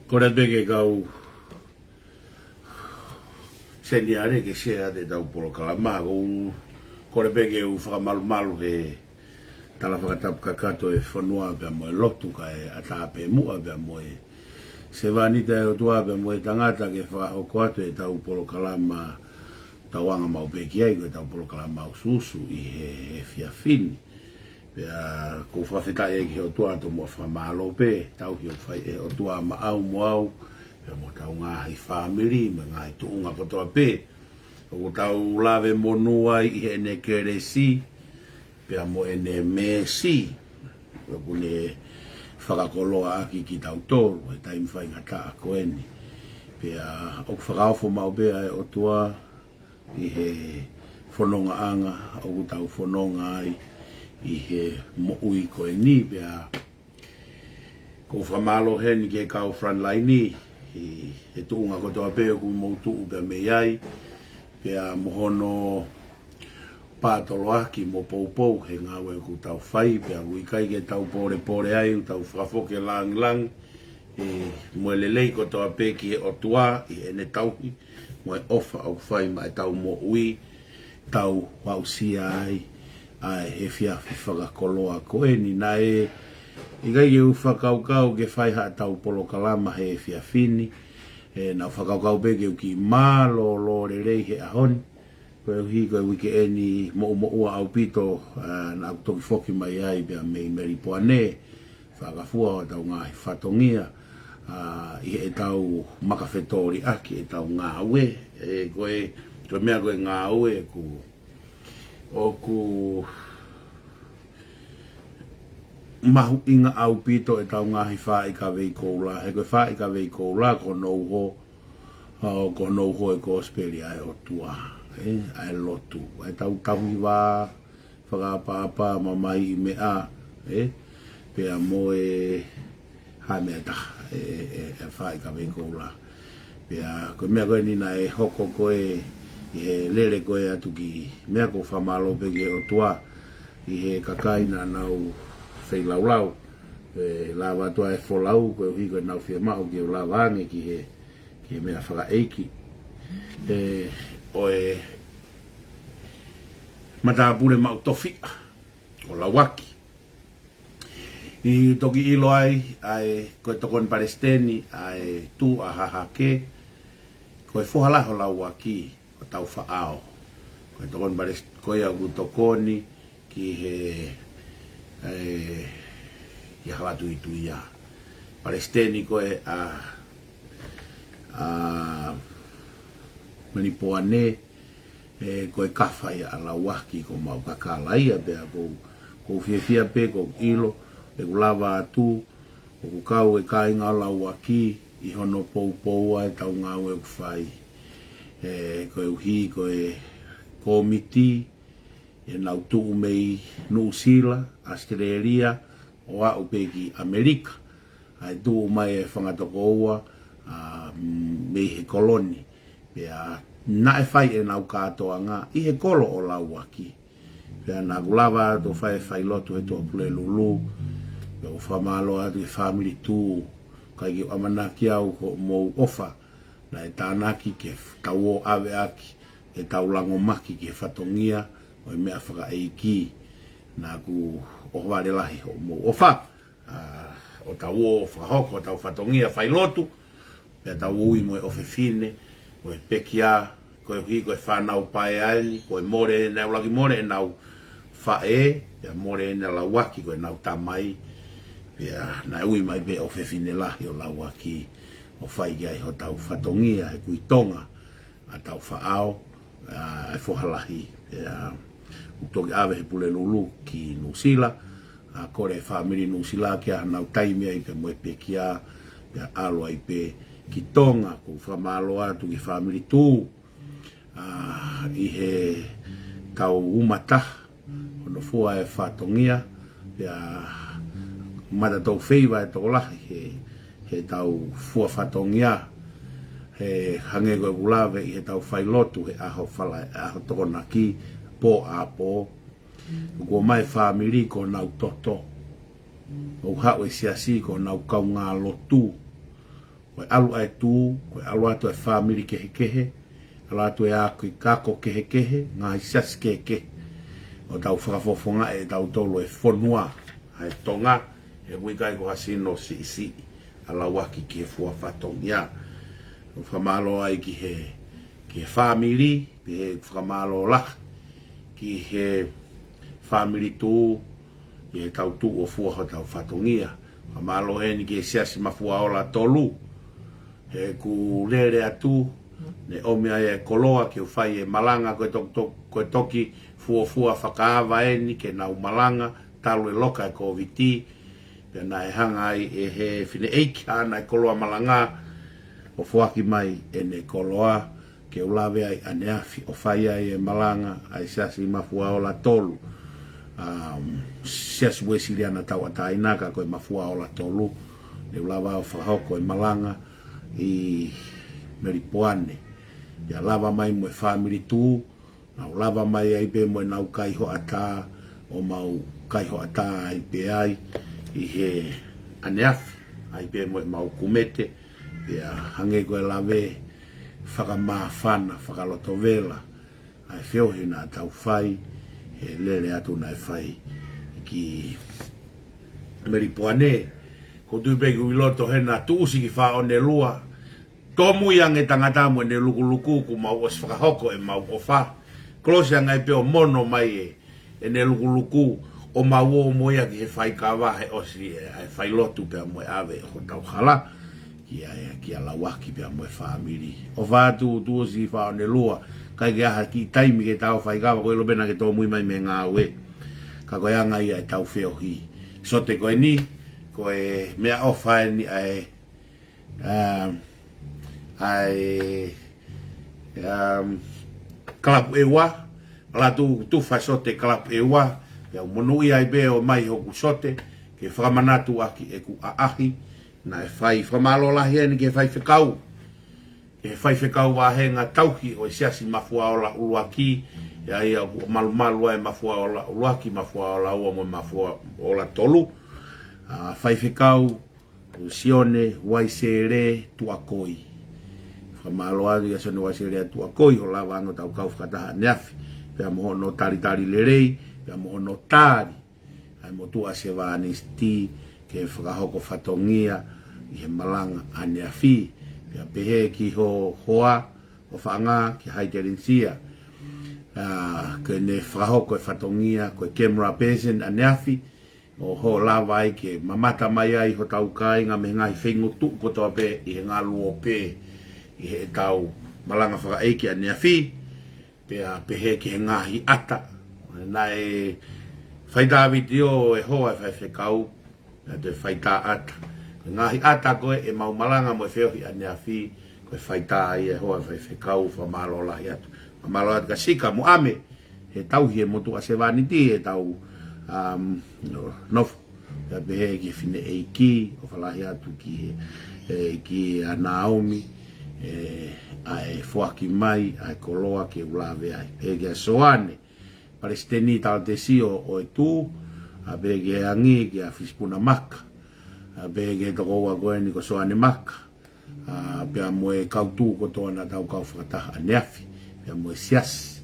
Kore bege gau seniare ke sea de dau polo kalama go kore bege u whakamalu malu he tala whakatapu kakato e whanua pia mo e lotu ka e atape mua pia mo e se vanita e o tua pia mo e tangata ke whahoko atu e tau polo kalama tauanga mau peki ai koe tau polo kalama au susu i he fiafini pia ko whawhita e ki o tua to mo whamalo pe tau ki o whai e o tua ma au mo au pia mo tau ngahi family me ngahi tuunga kotoa pe o tau lave monua i he ne keresi pia mo ene mesi o kune whakakoloa aki ki tau tōru e taim whai ngata a koeni pia o whakaofo mau bea e o tua i he whanonga anga o tau whanonga ai i he mo ui koe ni pia ko whamalo heni ke kau frontline ni i he tuunga kotoa peo ku mo tuu pia me iai pia mohono pātolo aki mo poupou he ngawe ku tau whai pia ui kai ke tau pore ai tau whafoke lang e moelelei ko toa peki e o tua i ene tauhi mo e ofa au whai mai tau mo ui tau wausia ai ai he whiawhi whakakoloa koe ni na e i gai e u whakaukau ke whai ha tau polo kalama he whiawhini e na whakaukau peki u ki malo lo re rei he ahoni koe hi koe wike eni mo ua au pito na au toki foki mai ai bea mei meri poane whakafua o tau ngahi whatongia i e tau makawhetori aki e tau ngā ue e koe mea koe ngā ue ku mahu inga au pito e tau ngahi wha i ka vei koula he koe wha i ka vei koula ko nou ho e kosperia e o tua ai lotu ai tau tahi wa whakapapa mamai me a pea mo e hai mea ta e whai ka vei koula pea koe mea koe nina e hoko koe i he lere koe atu ki mea ko whamalo peke o tua i he kakaina nau whai laulau lawa tua e wholau koe hui koe nau whia mao ki o lawa ange ki he mea whaka eiki o e matapure mau tofi o lawaki i toki ilo ai koe tokon Palestini ai tu a hahake koe fohala ho lawaki o tau whaao koe tokon Palestini koe au tokoni ki he i hawatu itu ia Palestini koe manipoane koe kawhai a la waki ko mau kakalaia bea ko whiawhia pe ko ilo e lava atu ko kau e kainga la waki i hono pou ai tau ngau e whai koe uhi koe komiti e nau tuu mei New Zealand, Australia o au peki Amerika ai tuu mai e whangatoko ua mei he koloni pea na e whai e nau katoa ngā i he kolo o lau aki pea nā gulawa to whai e whai lotu he toa pule lulu pea o whamalo atu e family tū kai ki amanaki au ko mou ofa na e tānaki ke tau o awe aki e tau lango maki ke whatongia o e mea whaka eiki nā ku o wale lahi o mou ofa o tau o whahoko o tau whatongia whai lotu pea tau ui mo e ofefine o e pekia koe hui koe whanau pae ai koe more nau lagi more nau whae pea more na lawaki koe nau tamai pea na ui mai pe o fefine lahi o lawaki o whai gai ho tau whatongia e kui tonga a tau whaao e whohalahi pea utoki awe he pule lulu ki New Zealand a kore e whamiri New Zealand kia nau taimi ai pe moe pekia pea alo ai pe ki tonga ko whamalo atu ki whamiri tū i he tau umata ono fua e whatongia pea mata tau wheiwa e tō lahi he tau fua whatongia he hange koe kulawe i he tau whailotu he aho whala aho tokona ki po a po ko mai whamiri ko nau toto o hau e siasi ko nau kau ngā lotu koe alu ai tū koe alu atu e whamiri kehe kehe ala tu e ako i kako kehe kehe ngā hisas kehe kehe o tau whakafofonga e tau tolo e whonua ai tonga e wikai ko hasino si ala waki ki e fua whatongia o whamalo ai ki he family he whamalo lak ki he family tu e tau tu o fua ho tau whatongia whamalo e ni ki e siasi mafua ola tolu he ku lere atu ne omia e koloa ki whai e malanga koe toki fua whakaava e ni ke nau malanga talu e loka e koviti pe na e hanga ai e he whine eiki ana e koloa malanga o fuaki mai e ne koloa ke ulawe ai aneafi o whai ai e malanga ai siasi mafua o la tolu siasi wesiri ana tau ata inaka koe mafua o la tolu ne ulawa o whahoko e malanga i meripoane ia lava mai mo e family tu na lava mai ai pe mo nau kaiho ata o mau kaiho ata ai pe ai i he aneafi ai pe mo mau kumete ia hange ko lave whakamāwhana whakalotovela ai whiohi nā tau whai e lere atu nai whai ki meripoane ko tuipegu iloto hena tuusi ki wha o ne lua tomu yang e tangata mo ne luku ku mau os whakahoko e mau o wha klosi ang ai peo mono mai e ne luku o mau o moia ki he whai kawa he osi ai whai lotu pea mo e ave ho tau hala ki ala waki pea mo e family o whātu tuusi wha o ne lua kai ke aha ki taimi ke tau whai kawa koe lobena ke tō mui mai me ngā ue ka koe anga ia e tau whio hi so te koe ni koe mea ofa ni ai klap ewa la tu fa sote klap ewa ya monui ai be o mai hoku sote ke whakamanatu aki e ku aahi na e whai whamalo lahi ni ke whai whekau ke whai whekau wahenga tauki o siasi mafua ola uluaki ya ia malu ai mafua ola uluaki mafua ola ua mo mafua ola tolu whai whekau sione waisere tuakoi whamalo adu ya sone waisere tuakoi o lawa ano tau kau whakataha neafi pia moho no tari lerei pia moho no tari ai mo tua se vāni sti ke whakahoko whatongia i he malanga a neafi pia pehe ki ho hoa o whanga ki haikerinsia ke ne whakahoko e whatongia koe camera person a neafi o ho lava ai ke mamata mai ai ho tau kai nga me ngai whengu tu ko toa pe i he ngā luo pe i he tau malanga whaka eiki a neafi pea pehe ki he ngahi ata na e whaitawiti o e hoa e whekau na te whaita ata ngahi ata koe e mau malanga mo e wheohi a neafi koe whaita ai e hoa e whekau whamalo lahi atu whamalo atu ka sika mo ame he tau hi e motu a se vaniti e tau nofu ya behe ki fine eiki o whalahi atu ki a Naomi ai fuaki mai ai koloa ke ulawe ai pege soane palestini tal desio o tu a bege angi ke a fispuna maka a bege to wa goeni ko soane maka a pe moe kautu ko tona tau kau fata neafi pe moe sias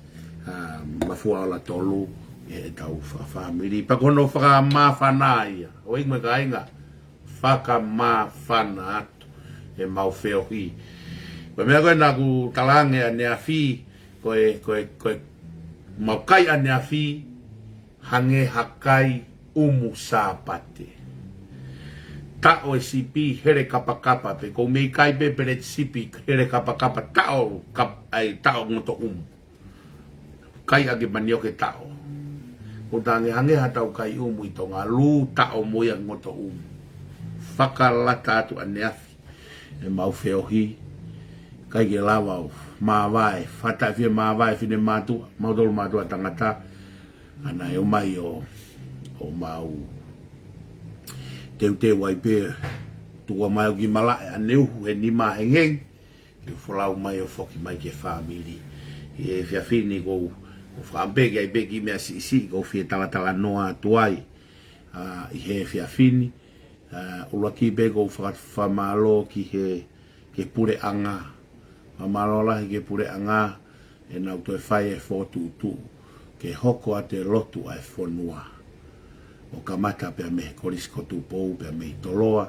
mafua la tolu e tau family pa kono fa ma fanaia o igma kainga faka ma fanat e mau feohi pa me ko na ku talange a neafi koe mau kai a neafi hange hakai umu sapate ta o sipi here kapa pe ko me kai pe pere sipi here kapa ta o ai ta o ngoto kai age manio ke ta o tange hange hatau kai umu i tonga lu ta o moia ngoto whakalata atu a neafi e mau feohi kai ke lawa o mawai fata fie mawai fine matu maudol matu a tangata ana e o mai o mau te wai pe tua mai o ki mala a neuhu e ni mahengeng ke whalau mai o foki mai ke family e fia fini ko whaambege ai begi mea si ko fie tala noa tuai i he fia fini ula ki bego whamalo ki ke pure anga mamalo la ke pure anga e nau to fai e fotu tu ke hoko ate lotu ai fonua. O kamata pe me koris kotu pou pe me toloa.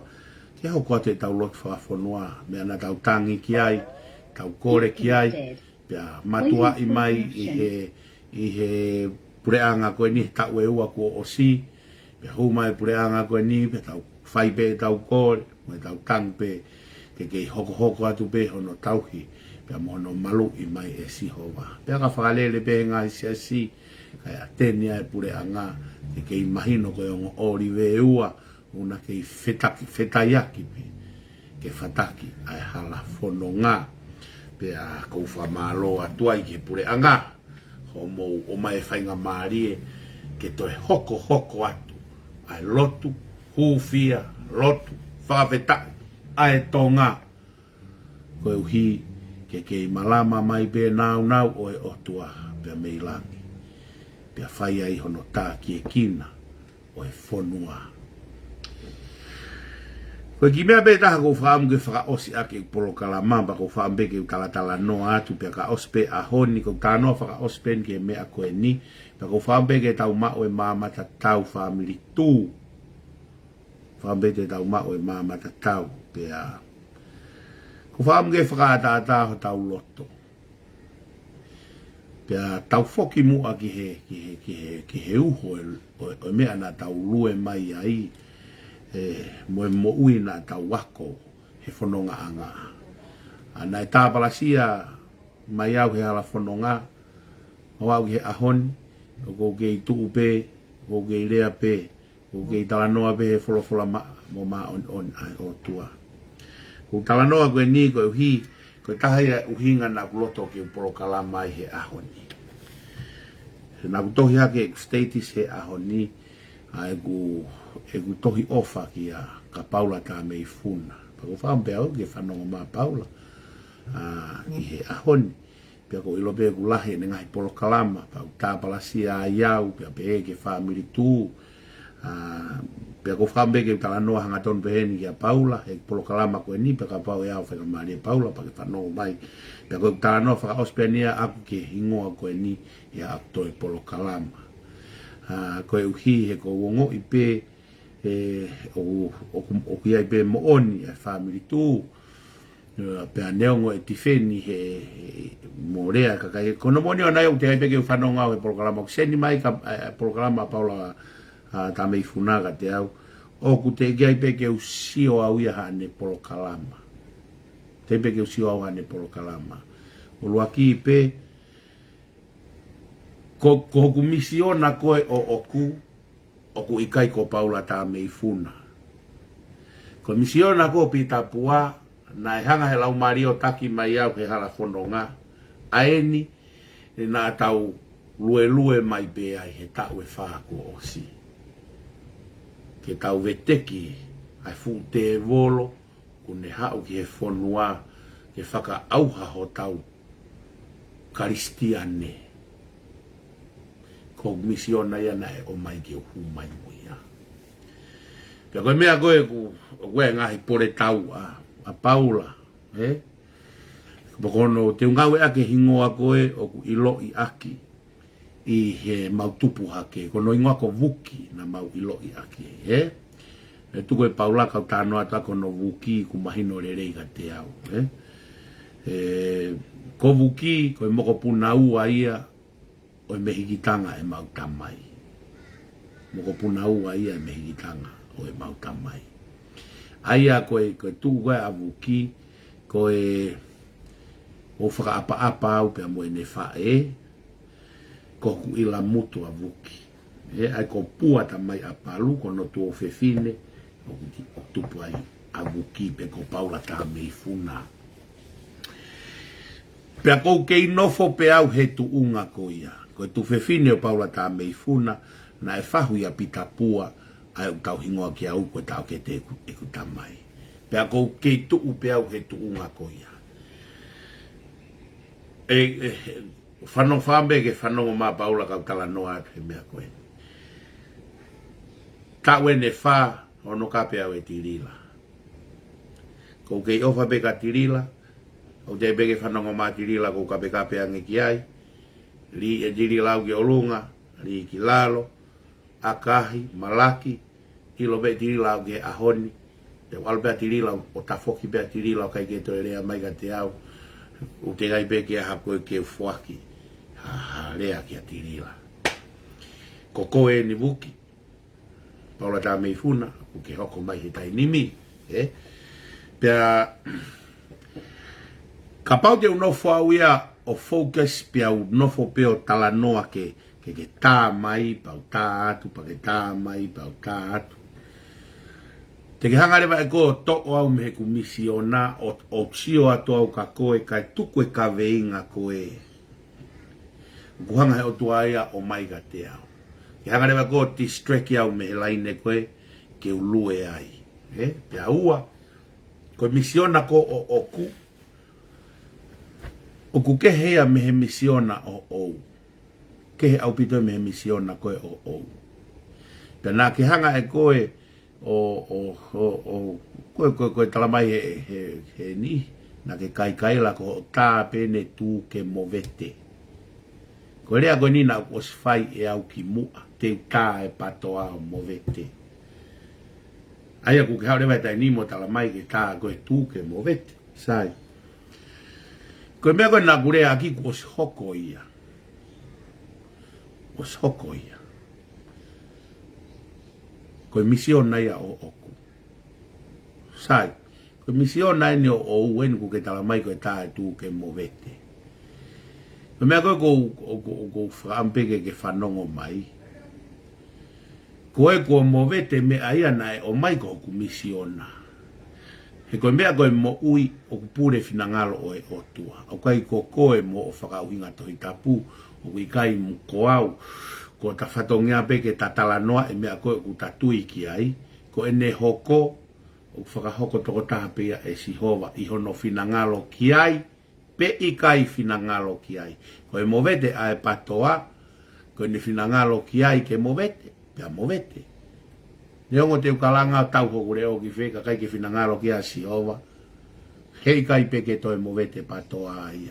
Ke hoko ate tau lotu wha fonua. Me ana tau tangi ki ai, tau kore ki ai. Pe matua i mai i he pureanga koe ni tau e ua kua osi. Pe humai pureanga koe ni pe tau whai pe tau kore. Me tau tang pe ke hoko atu pe hono tauhi. Pe mono malu i mai e siho wa. Pe ka whakalele pe ngai si kai atenia e pureanga ke imahino koe ongo ori ve ua una ke fetayaki pe ke fataki ai hala fono ngā pe a kou whamalo atuai ke pureanga homo o mai whainga maarie ke toi hoko atu ai lotu hufia lotu whakawhetaki ai tonga koe uhi ke malama mai pe nau o e otua pe meilangi pe whai ai hono tā ki e kina o e whonua. Koe ki mea pe taha kou whaamu ke whakaosi ake polo kalamamba kou whaambe ke talatala noa atu pe ka ospe a honi kou tānoa whakaosi pen ke mea koe ni pe kou whaambe ke tau mao e mamata tau whaamili tū whaambe te tau mao e mamata tau pe a kou whaamu ke whakaata ho tau loto pia tau foki mua ki he uho o mea na tau lue mai ai mo ui na tau wako he whanonga anga ana e tāpalasia mai au he ala whanonga o au he ahon o ko kei tuu pe o kei rea pe o kei talanoa pe he wholofola mo ma on ai o tua ko talanoa koe ni koe uhi ko tahia uhinga na kuloto ki upolo kalamai he ahoni. Na kutohi hake status he ahoni a egu tohi ofa ki a ka Paula ta mei funa. Pako whampe au ke whanonga ma Paula i he ahoni. Pia ko ilope ku lahe ne ngai polo kalama. Pako tāpalasia a iau pia pe ke whamiri tū. Pia ko whampe ke talanoa hangaton peheni ki a Paula. He polo kalama koe ni pia ka pau e au whaka maari Paula pake whanonga mai. Pia ko talanoa whaka ospenia aku ke hingoa koe ni ia aptoi polo kalama. Koe uhi he ko wongo i pe o kia i pe mooni e whamiri tū. Pea neongo e tifeni he morea kakai. Kono moni o nai o te haipeke u whanonga o e polo kalama. Kuseni mai ka polo kalama Paula ta mei funaga te au. O ku te kia i peke u sio au ia hane polo kalama. Te peke u sio au hane polo kalama. O luaki i pe ko ku misiona koe o oku ikai ko Paula ta mei funa. Ko misiona ko pita pua na hanga he lau mario taki mai au he hala whanonga aeni na tau lue mai be ai he tau e whako o si. Ke tau veteki ai fu te volo kune hau ki he whanua ke whaka auha ho tau karistiane. Ko misiona ia na e o mai ki o hu mai muia. Pia koe mea koe ku ngahi pore tau a Paula. Pokono te ungawe ake hingoa koe o ku ilo i aki i he mautupu hake. Kono ingoa ko vuki na mau ilo i aki. E tuko e Paula kau tānoa ta kono vuki ku mahino rerei ka te au. Ko vuki koe moko puna ua ia o e mehikitanga e mautamai. Moko puna ua ia e mehikitanga o e mautamai. Aia koe tuku koe avuki, koe o whaka apa au pia mo e ne whae, ko ku ila mutu avuki. Ai ko puata mai apalu, ko no tu o whewhine, o tupu ai avuki pe ko Paula ta mei funa. Pea kou kei nofo pe au he tu unga ko ia. Ko tu whewhine o Paula ta mei funa, na e whahu ia pita pua, ai u tau hingoa ki au koe tau ke te eku tamai. Pea kou kei tuu pe au he tu unga ko ia. Whanong whambe ke whanongo mā Paula kau tala noa he mea koe. Ta wene wha ono ka pe au e tirila. Kou kei ofa pe ka tirila, o te bege whanongo mā tirila kou ka pe ange ki ai, li e diri lau ki olunga, li ki lalo, akahi, malaki, ilo be diri lau ki ahoni, te wal be diri lau, o tafoki be diri lau kai ke to rea mai ka te au, u te gai be ki a hako e ke ufuaki, ha lea ki a diri lau. Koko e ni wuki, paula ta mei funa, ku ke hoko mai he tai nimi, pia, ka pau te unofo au ia, o focus pia unofo pia o tala noa ke tā mai, pau tā atu, pa ke tā mai, pau tā atu. Te ke hanga rewa e ko toko au me he ku misiona, o tio atu au ka koe, kai tuku e ka veinga koe. Ku hanga he o tuaia o mai ka te au. Ke hanga rewa ko distreki au me he laine koe, ke ulue ai. Pia ua, ko misiona ko o ku, o ku ke hea me he misiona o ke he au pito me he misiona koe o pia nā ke hanga e koe koe talamai he ni nā ke kai la ko tā pene tū ke movete koe rea koe nina o sfai e au ki mua te tā e patoa o movete aia ku ke hau rewa tai ni mo talamai ke tā koe tū ke movete sai koe mea koe nā kurea aki ko os hoko ia. Os hoko ia. Koe misiona ia o oku. Sai. Koe misiona ia o uen ku ke talamai koe tā e tū ke movete. Koe mea koe ko whaampeke ke whanongo mai. Koe ko movete me aia nai o mai ko ku misiona. He koe mea koe mo ui o kupure finangalo o e otua. O kai ko koe mo o whakauhinga tohi tapu, o kui kai mo ko au, ko ta whatongia peke ta talanoa e mea koe ku tatui ki ai, ko ene hoko, o whakahoko toko taha pia e sihova, ihono finangalo ki ai, pe i kai finangalo ki ai. Ko e movete a e patoa, ko ene finangalo ki ai ke movete, pia movete. Neongo te ukalanga tau hoku reo ki wheka kai ke whinangaro ki a Sihova. Hei kai peke toi movete patoa ia.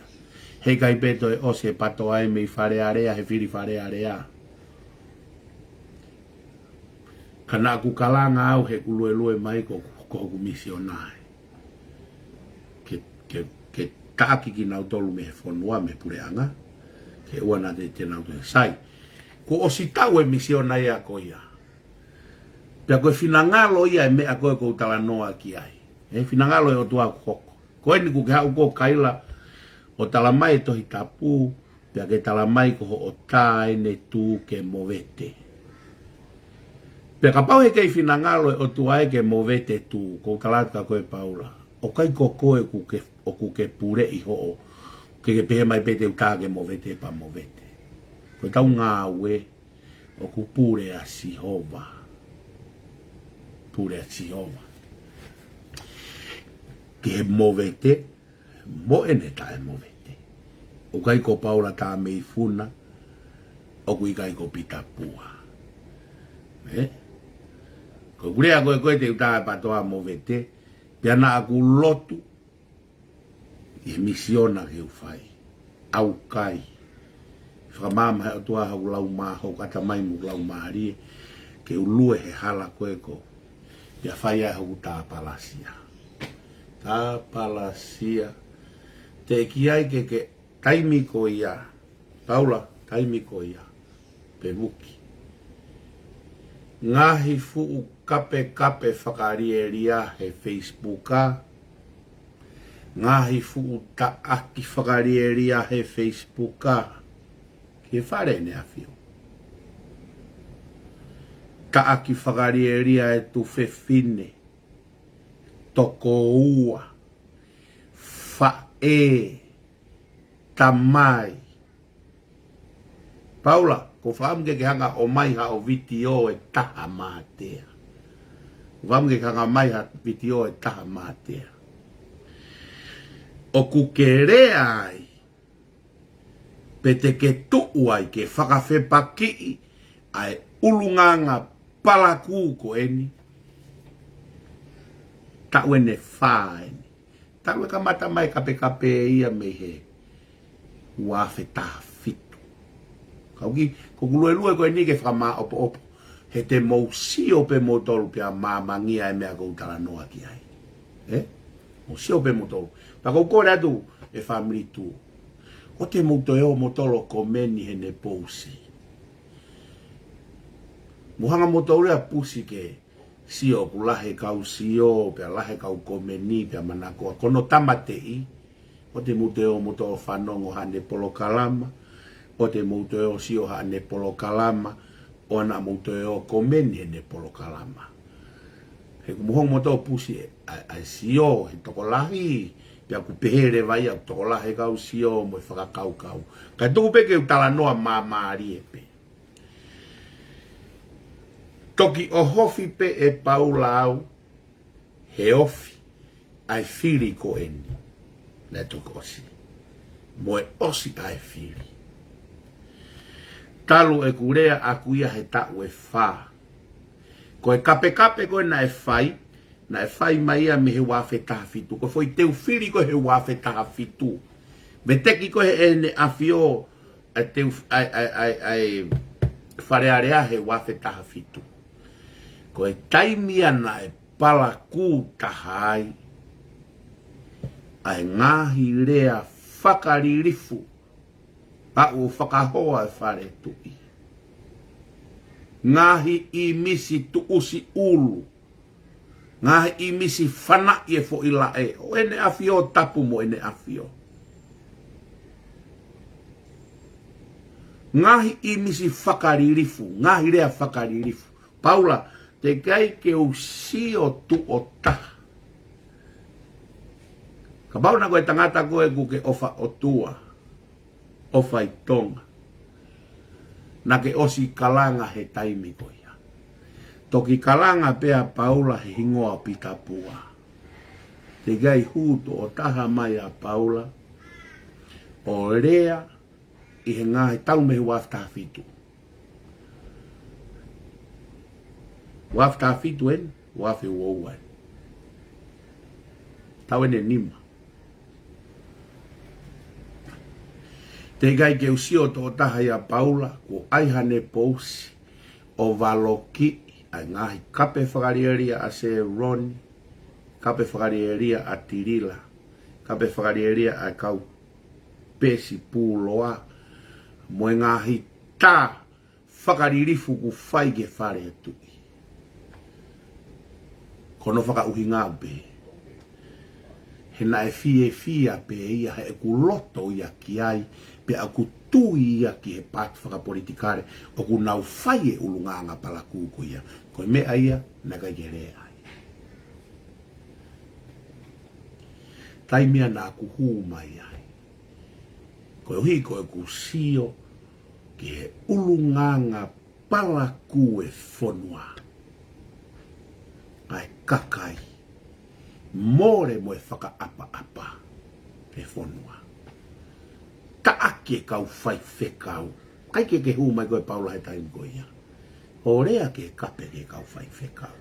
Hei kai pe toi ose patoa e mei whare area, he whiri whare area. Kana ku kalanga au he kulue mai ko hoku misionai. Ke tāki ki nau tolu me he whanua me pureanga. Ke uana te nau te sai. Ko osi tau e misionai a ko ia. Pia koe finangalo ia e mea koe kou tala noa ki ai. Finangalo e o tua koko. Koe ni ku ke hau ko kaila o tala mai tohi tapu, pia ke tala mai ko o tā ene tū ke movete. Pia ka pau he kei finangalo e o tua e ke movete tū, kou talatka koe paula. O kai ko koe ku ke pure i ho o, ke pehe mai pete u tā ke movete pa movete. Koe tau ngā ue o ku pure a Sihova. Pure a Sihova. Ke movete, mo ene ta e movete. O kai ko paula ta mei funa, o kui kai ko pita pua. Ko kurea koe te uta e patoa movete, piana aku lotu, e misiona ke ufai. Au kai. Whakamama he otua hau lau maho, kata mai mu lau maharie, ke ulue he hala koe ko. Ia whaia hau tā palasia. Tā palasia. Te ki ai ke taimi ko ia. Paula, taimi ko ia. Pemuki. Ngahi fuu kape whakarieria he Facebooka. Ngahi fuu ta aki whakarieria he Facebooka. Ke whare ne awhio. Ta aki whakarieria e tu whewhine, toko ua, whae, tamai. Paula, ko whaamge ke hanga o mai ha o vitio e taha mātea. Ko whaamge ke hanga mai ha vitio e taha mātea. O kukerea ai, pete ke tuuai ke whakawhepaki ai ulunganga palaku ko eni. Tau ene whaeni. Tau e ka mata mai kape ia me he wafe taha fitu. Ko lue ko ni ke whama opo. He te mausio pe motolu pia māmangia e mea kou tala noa ki ai. Mausio pe motolu. Pa kou kore atu e family tu. O te motolo komeni he ne pousi. Muhanga motolu a pusi ke sio ku lahe kau sio, pia lahe kau komeni, pia manakoa. Kono tamatei, o te motolo whanongo hane polo kalama, o te muteo sio hane polo kalama, o na muteo komeni hane polo kalama. He kumuhong motolo pusi ai sio, he toko lahi, pia ku pehere vai au toko lahe kau sio, mo e whakakau kau. Kai tuku peke utala noa maari e pe. Toki o hofi pe e paulau, he ofi, ai whiri ko eni. Le toko osi. Mo e osi ai whiri. Talu e kurea a kuia he tau e wha. Ko e kape koe na e whai mai a me he wafe taha fitu. Ko foi teu whiri ko he wafe taha fitu. Me teki ko he ene awhio a teu ai wharearea he wafe taha fitu. Ko e taimia na e pala kū tahai, ai ngahi rea whakaririfu, a o whakahoa e whare tui. Ngahi I misi tu usi ulu, ngahi I misi whana I e fo ila e, o ene awhio tapu mo ene awhio. Ngahi I misi whakaririfu, ngahi rea whakaririfu. Paula, te kai ke usio tu o taha. Ka bauna koe tangata koe ku ke ofa o tua, ofa I tonga. Na ke osi kalanga he taimi koia. Toki kalanga pea Paula he hingoa pitapua. Te kai huto o taha mai a Paula, o rea I he ngahe tau mehi wafta fitu. Wafta fitu en, wafe wouan. Tau ene nima. Te gai ke usio to taha ia Paula, ko aihane pousi, o valoki, ai ngahi kape whakarieria a se Roni, kape whakarieria a Tirila, kape whakarieria a kau pesi pūloa, moe ngahi tā whakaririfu ku whai ke whare tui. Kono whaka uhi ngā be. He na e fia pe ia he ku loto ia ki ai, pe a ku tui ia ki he pātu whaka politikare, o ku nau whai e ulunganga pala kūko ia. Koe mea ia, na kai ke rea ai. Taimia na ku hūmai ai. Koe uhi koe ku sio, ki he ulunganga pala kū e whonua. Ai kakai, more mo e whaka apa e whonua. Ta ake kau whai whekau. Kai ke hu mai koe Paula he taim koe ia. O rea ke kape ke kau whai whekau.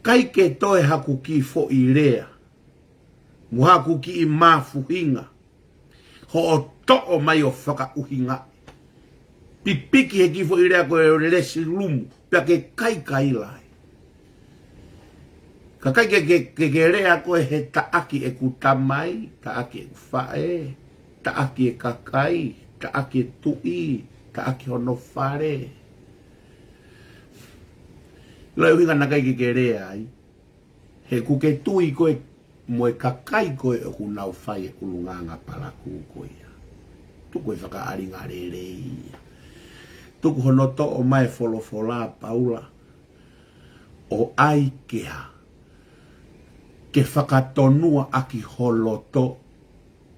Kai ke toe haku ki fo I rea. Mu haku ki I mafuhinga. Ho o to'o mai o whaka uhinga. Pipiki he kifo I rea koe lesi lumu, pia ke kai lai. Ka kai ke rea koe he taaki e kutamai, taaki e kufae, taaki e kakai, taaki e tui, taaki hono whare. Lai uhinga na kai ke rea ai, he kuke tui koe moe kakai koe o kunau whai e kulunganga palaku koe. Tuko e whaka aringa rerei. Tuku hono to o mai wholofola Paula o ai kea ke whakatonua aki holoto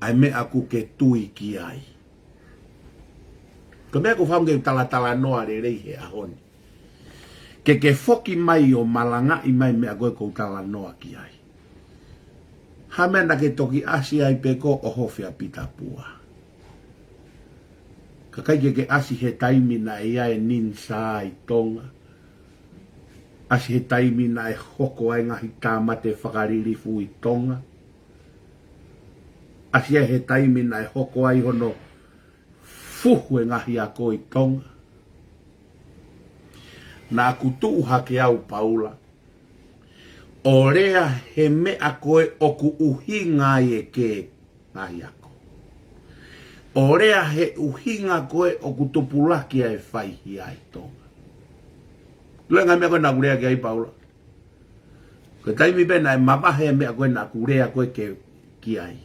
ai me aku ke tui ki ai. Ka mea ku whaunge tala noa re rei he ahoni. Ke whoki mai o malanga I mai mea koe kou tala noa ki ai. Hamena ke toki asi ai peko o hofia pitapua. Ka kai ke asi he taimi na ia e ninsa I tonga. Asi he taimi na e hoko ai ngahi tāmate whakaririfu I tonga. asia he taimi na e hoko ai hono fuhu e ngahi a koe tonga. Na kutu hake au Paula. O rea he mea koe oku uhinga e ke ngahi ako. O rea he uhinga koe oku tupulaki e whaihi ai tonga. Lue ngai mea koe na kurea ke ai Paula. Koe taimi pena e mawahe mea koe na kurea koe ke ki ai.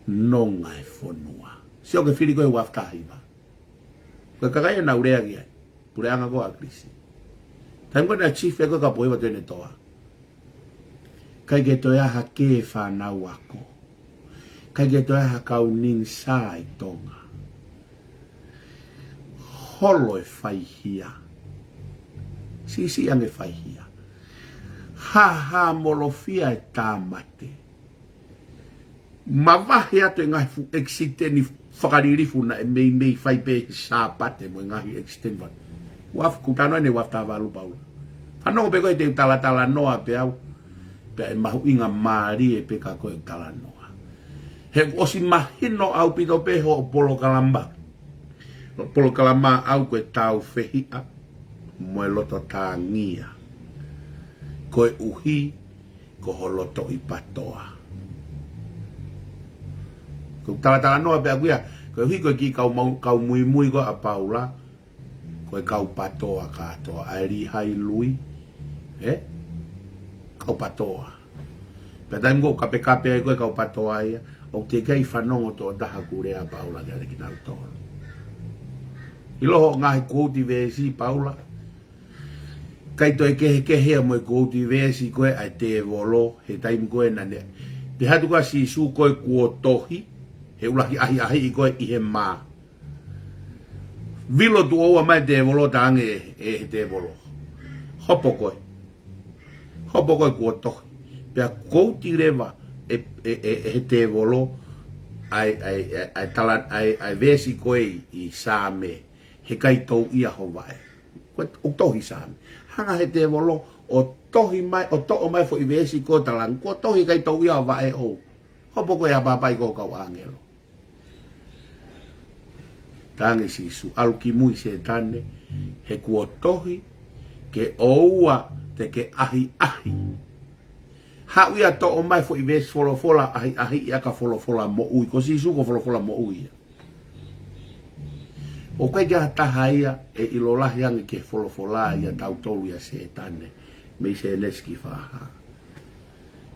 Nonga e whonua. Sio ke whiri koe waftahiwa. Koe kakai e na kurea ki ai. Pureanga koe a krisi. Taimi koe na chief e koe ka poiwa tene toa. Kai ke toi aha ke whanau ako. Kai ke toi aha kau ning sa i tonga. Holo e whaihia. Sisi ange whaihia. Ha molofia e tāmate. Mawahi atu e ngai exiteni whakaririfu na e mei whaipe sāpate mo e ngai exiteni whai. Waf kutano ene waf tāwalu Paula. Whanongo pe koe te tala noa pe au. Pe e mahu inga maari e pe ka koe tala noa. He osi mahino au pito peho o polo kalamba. Polo kalamba au koe tau whehia. Moe loto tā ngia. Koe uhi ko holoto i patoa. Ko tala noa pe akuia. Koe uhi koe ki kau mui ko a Paula. Koe kau patoa katoa. Airi hai lui. Kau patoa. Pe taim ko kape ai koe kau patoa ia. O te kei whanongo to daha kurea Paula kia ki nau toa. Iloho ngahi kouti vesi Paula. Kai toi kehe mo kouti vesi koe ai te volo. He taim koe nane. Te hatu ka si su koe kuo tohi. He ulahi ahi koe i he maa. Vilo tu oua mai te volo tange e te volo. Hopo koe kuo tohi. Pea kouti rewa e te volo ai vesi koe i sāme. He kai tau ia hovae. O tohi sāme. Hanga he te volo o tohi mai, o to'o mai fo i vesi koe talang. Ko tohi kai tau ia hovae o. Hopo koe hapapai ko kau angelo. Tange sisu. Alu ki mui se tane. He kuo tohi ke oua te ke ahi. Hau ia to'o mai fo i vesi folofola ahi ia ka folofola mo ui. Ko sisu ko folofola mo ui. O koe kia taha ia e ilolahi ange ke folofola ia tau tolu ia se tane. Me se neski whaha.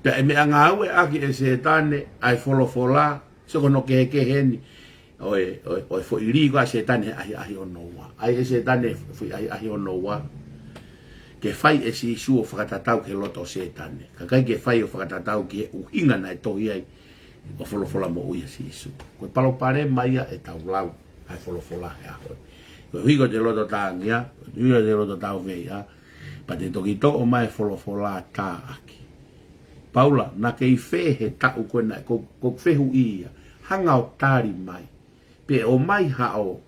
Pea e mea ngā ue aki e se tane ai folofola. Soko no kehe heni. Oi fo i rigo a se tane ahi onoa. Ai e se tane fo i ahi onoa. Ke whai e si isu o whakatatau ke loto se tane. Ka kai ke whai o whakatatau ke uhinga na e tohi ai. O folofola mo uia si isu. Koe palo pare maia e tau lau. Ai folofola he ahoi. Koe huiko te loto tāngia. Huiko te loto tau veia. Pa te toki to o mai folofola tā aki. Paula, na kei whehe tau koe nai. Ko whehu ia. Hanga o tāri mai. Pe o mai hao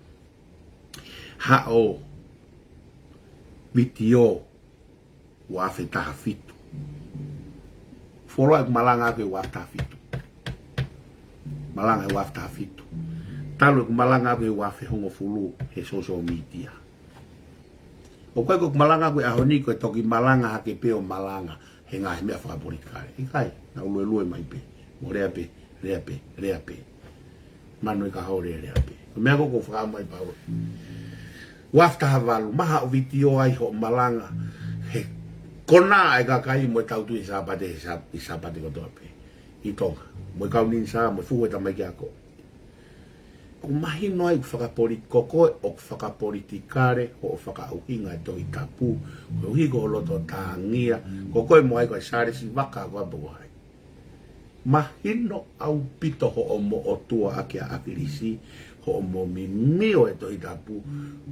vitio wafe taha fitu. Folo ek malanga ke waf taha fitu. Malanga e waf taha fitu. Talo ek malanga ke wafe hongo fulu he social media. O koe kuk malanga ke ahoni koe toki malanga hake peo malanga. He ngahe mea whakaporikare. Ikai, na ulue mai pe. Mo rea pe. Manu i ka haure rea pe. Mea koko whakamai paua. Waf taha walu. Maha o vitio ai ho malanga. He kona e ka kai mo tautu i sapate kotoa pe. I tonga. Mo kau nin sa, mo fuhu e tamai ki ako. Ko mahi noai koko o whakapolitikare o whakauhinga to i tapu. Ko hiko o loto tāngia. Koko e moai koe sare si waka koe buhai. Mahino au pito ho o mo o tua aki a akirisi. Ho o mo mimio e to i tapu.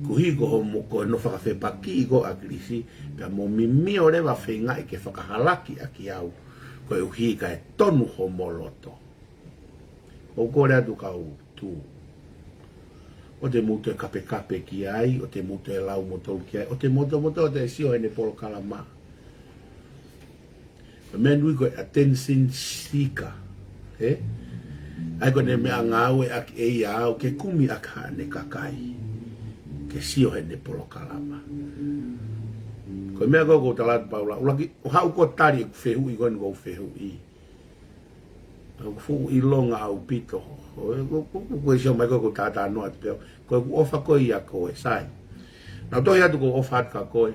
Ko hiko ho mo koe no whakawhepaki i ko akirisi. Pea mo mimio rewa whenga i ke whakahalaki aki au. Koe uhika e tonu ho mo loto. O kore atu kau tu. O te muto e kape ki ai, o te muto e lau motou ki ai, o te moto o te sio hene polo kalama. Mea nui koe attention seeker. ai ko ne me ngau e ak e ia ke kumi aka ne kakai ke sio he ne polo kalama ko me ko talat paula ulaki ha ko tari fehu i gon go fehu i fu i longa au pito ko sio mai ko tata no at ko ofa ko ia ko sai na to ia ko ofa ka ko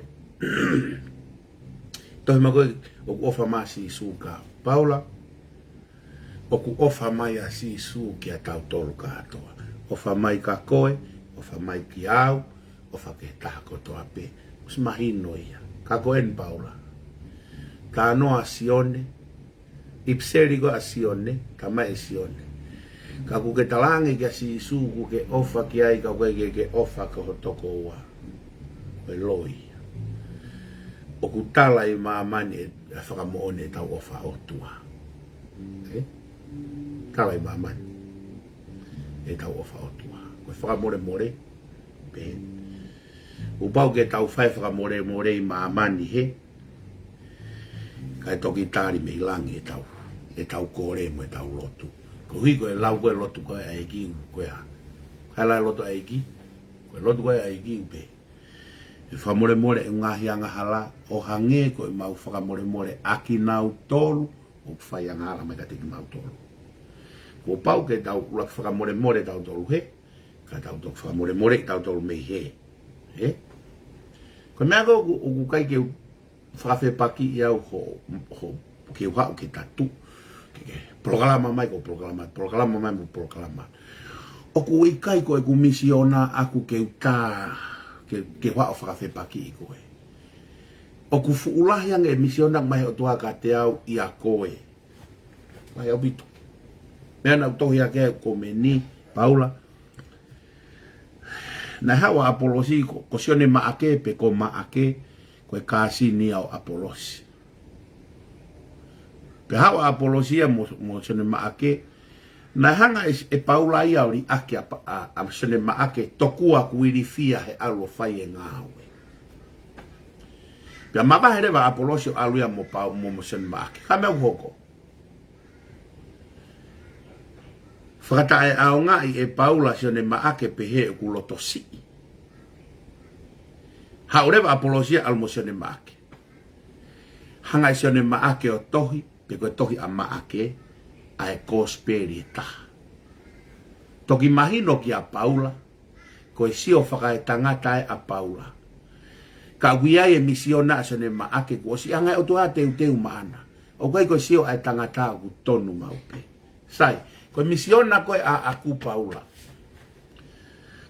to me ko ofa masi suka paula o ku ofa mai a si su ki a tau tolu katoa. Ofa mai ka koe, ofa mai ki au, ofa ke taha kotoa pe. Us mahino ia. Ka koen paula. Ka anoa sione, ipseri ko a sione, ka mai sione. Ka ku ke talange ki a si su ku ke ofa ki ai ka koe ke ofa ka hotoko ua. Koe loi. O ku tala i maamani e whakamoone tau ofa o tua. Okay? Kalai maman e tau ofa o tua ko whakamore more pe o pau ke tau whai whakamore more i mamani he kai toki tari me ilangi e tau kore mo e tau lotu ko hui ko e lau koe lotu koe aiki koe ha kai lai lotu aiki koe lotu koe aiki pe e whamore more e ngahi anga hala o hange ko e mau whakamore more aki nau tolu o whai anga hala mai ka teki mau tolu ko pau ke tau ula whakamore more tau tolu he ka tau tau whakamore more tau tolu mei he ko mea ko u kai ke whakawhe paki i au ho ke uhau ke tatu programa mai ko programa mai mo programa o ku i kai ko e ku misiona aku ke uta ke whao whakawhe paki i koe o ku fuulahi ang e misiona mai o tua ka te au i a koe mai au bitu mea na utohi ake ko me ni paula na hawa apolosi ko sione ma ake pe ko ma ake ko e kasi ni au apolosi pe hawa apolosi mo sione ma ake na hanga e paula ia ori ake a sione ma ake tokua kuiri fia he alo fai e ngawe pe maba here va apolosi alu ia mo sione ma ake kame uhoko whakatae ao ngai e paula sione maake pehe e kuloto si. Haorewa apolosia almo sione maake. Hangai sione maake o tohi, pe koe tohi a maake, a e kosperi e taha. Toki mahino ki a paula, koe sio whakae tangata e a paula. Ka guiai e misiona sione maake, ko si angai o tuha teu maana. O koe sio a tangata ku tonu maupe. Sai, ko misiona ko a aku paula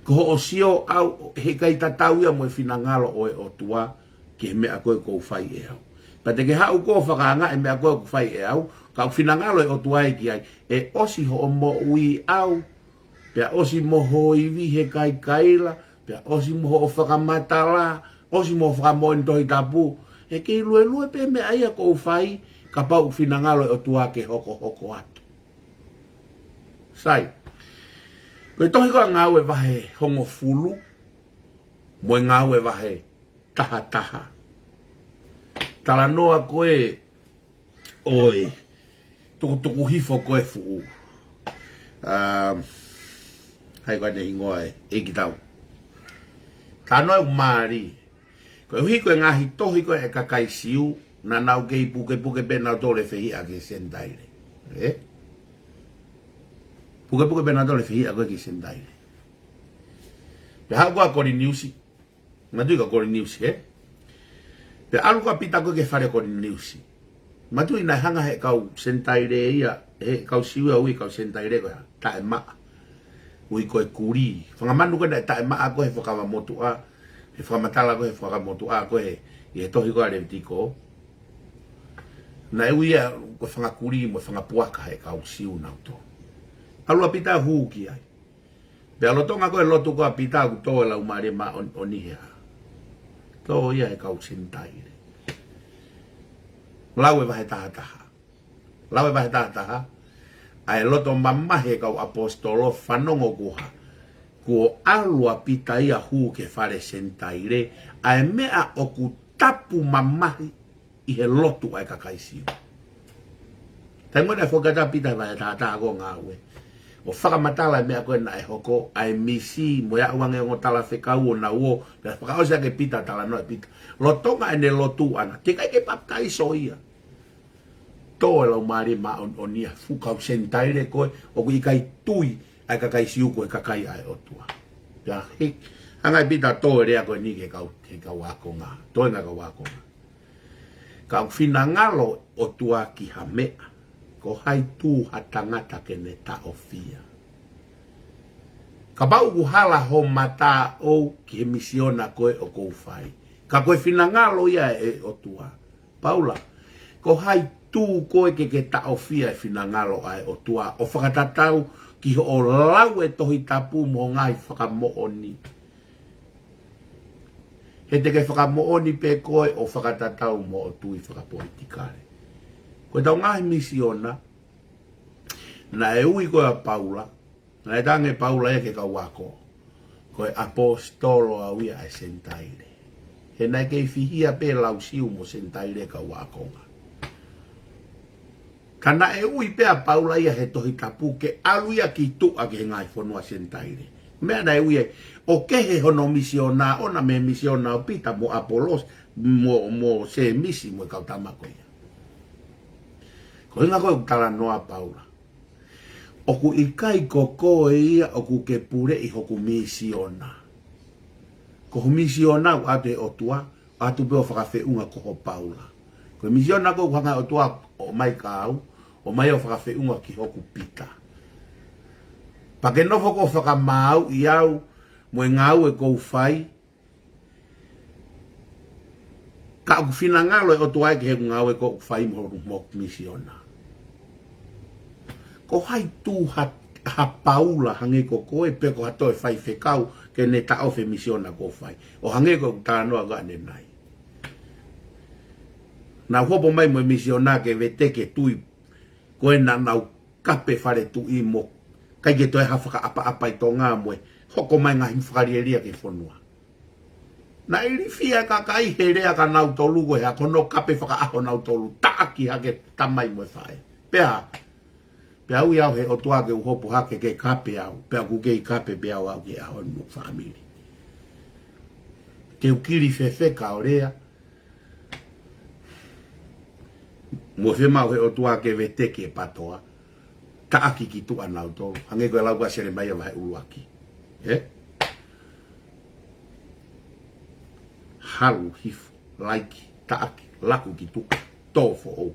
ko o sio au he kai tatau ia mo finangalo o tua ke me ako ko fai e au pa te ke ha ko fakanga e me ako ko fai e au ka finangalo o tua e ki ai e osi ho mo ui au pe osi mo ho i vi he kai kaila pe osi mo ho fakamatala osi mo fakamo ndo i tapu e ke lue pe me ai ko fai ka pau finangalo o tua ke hoko atu sai ko tohi ko ngawe vahe hongo fulu mo ngawe vahe taha tala noa koe oi tuku hifo koe fu hai ko ne ngoe e kitau tano mari ko hi ko ngahi tohi ko e kakai siu na nau ke puke be na tole fehi a ke sendaire Puke benado le fihia koe ki sendai. Pe hau koa kori niusi. Matui ka kori niusi, Pe alu koa pita koe ke whare kori niusi. Matui nai hanga he kau sendai re ia, he kau siua ui kau sendai re koe, tae maa. Ui koe kuri. Whangamanu koe nai tae maa koe he whakawa motu a, he whakamatala koe he whakawa motu a koe, i he tohi koe re tiko. Nai ui a koe whangakuri mo whangapuaka he kau siu nauto. Alua pita huki ai. Pe alotonga koe lotu koa pita ku toe la umare ma onihea. Tō ia e kau sintaire. Laue vahe taha. Laue vahe taha. Ai loto mamahe kau apostolo whanongo kuha. Kuo alua pita ia huke whare sintaire. Ai mea o ku tapu mamahe i he lotu ai kakaisiu. Tai mwena whokata pita vahe taha ko ngawe. o whakamatala mea koe na e hoko ai misi mo ia wange o tala whekau o na uo na whakaosa ke pita tala no e pita lo tonga ene lo tu ana te kai ke paptai so ia to e lau maari ma on ia fukau sentaire koe o kui kai tui ai kakai siu koe kakai ai o tua ya he anga pita to e rea koe ni ke kau wakonga to e nga kau wakonga kau fina ngalo o tua ki ha mea ko hai tu hatangata ke ne ta ofia. Ka bau hala ho mata o ki misiona koe o kou fai. Ka koe finangalo ia e o tua. Paula, ko hai tu koe ke ta ofia e finangalo ai o tua. O whakatatau ki o lau e tohi tapu mo ngai whakamooni. He te ke whakamooni pe koe o whakatatau mo o tui whakapolitikare. Koe tau ngahi misiona, na e ui koe a Paula, na e tange Paula e ke kau wako, koe apostolo a uia e sentaire. He nai kei fihia pe lau siu mo sentaire kau wako nga. Kana e ui pe a Paula ia he tohi tapu ke aluia ki tu a ke ngai whanua sentaire. Mea na e ui e, o ke he hono misiona, ona me misiona o pita mo Apolos, mo se misi mo kau tamako ia. Ko inga koe utala noa Paula. Oku ikai ko koe ia oku ke pure i hoku misiona. Ko misiona u ate o tua, atu peo whakawhi unga ko ho Paula. Ko misiona ko hanga o tua o mai kau, o mai o whakawhi unga ki hoku pita. Pake nofo ko whakamau i au, moe ngau e kou whai, ka aku fina ngalo e o tua e ke he ngau e kou whai mo misiona. Ko hai tu ha Paula hange ko koe pe ko hato e whai whekau ke ne ta ofe misiona ko whai. O hange ko tānoa gane nai. Na hopo mai mo misiona ke vete ke tui koe na nau kape whare tu i mo. Kai ke toi hawhaka apa i tō ngā moe. Hoko mai ngā himwhakariaria ke whanua. Na iri fia ka kai he rea ka nau tolu koe ha kono kape whaka aho nau tolu. Taaki hake tamai moe whae. Pea pe au iau he o tua ke uhopu hake ke kape au, pe au kukei kape pe au ke aho no family. Ke ukiri fefe ka orea, mo fe mau he o tua ke vete ke patoa, taaki ki tu anau tolu, hange koe lau ka sere mai a vahe uluaki. Haru, hifu, laiki, taaki, laku ki tu, tofo o,